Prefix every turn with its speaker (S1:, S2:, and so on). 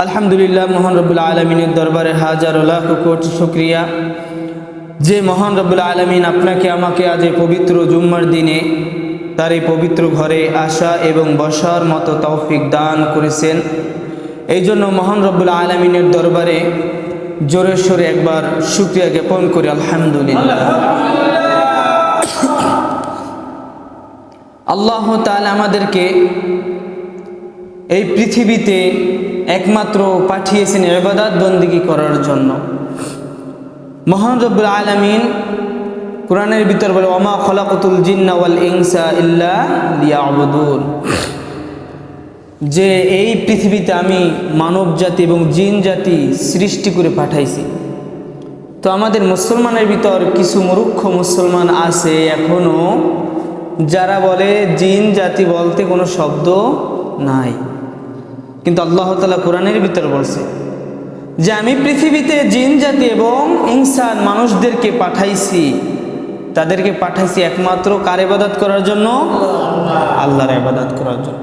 S1: আলহামদুলিল্লাহ, মহান রব্বুল আলমিনের দরবারে হাজার লাখ কোটি শুকরিয়া যে মহান রব্বুল আলমিন আপনাকে আমাকে আজ এই পবিত্র জুম্মার দিনে তার এই পবিত্র ঘরে আসা এবং বসার মতো তৌফিক দান করেছেন। এই জন্য মহান রব্বুল আলমিনের দরবারে জোরে সোরে একবার শুকরিয়া জ্ঞাপন করি আলহামদুলিল্লাহ। আল্লাহ তাআলা আমাদেরকে এই পৃথিবীতে একমাত্র পাঠিয়েছেন ইবাদত বন্দেগী করার জন্য। মহান রব্বুল আলামিন কোরআনের ভিতর বলে, ওমা খলাকতুল জিন্না ওয়াল ইনসা ইল্লা লিয়াবুদুন, যে এই পৃথিবীতে আমি মানব জাতি এবং জিন জাতি সৃষ্টি করে পাঠাইছি। তো আমাদের মুসলমানের ভিতর কিছু মূর্খ মুসলমান আছে এখনো, যারা বলে জিন জাতি বলতে কোনো শব্দ নাই। কিন্তু আল্লাহ তাআলা কোরআনের ভিতর বলছে যে আমি পৃথিবীতে জিন জাতি এবং ইনসান মানুষদেরকে পাঠাইছি, তাদেরকে পাঠাইছি একমাত্র কার ইবাদত করার জন্য? আল্লাহর ইবাদত করার জন্য।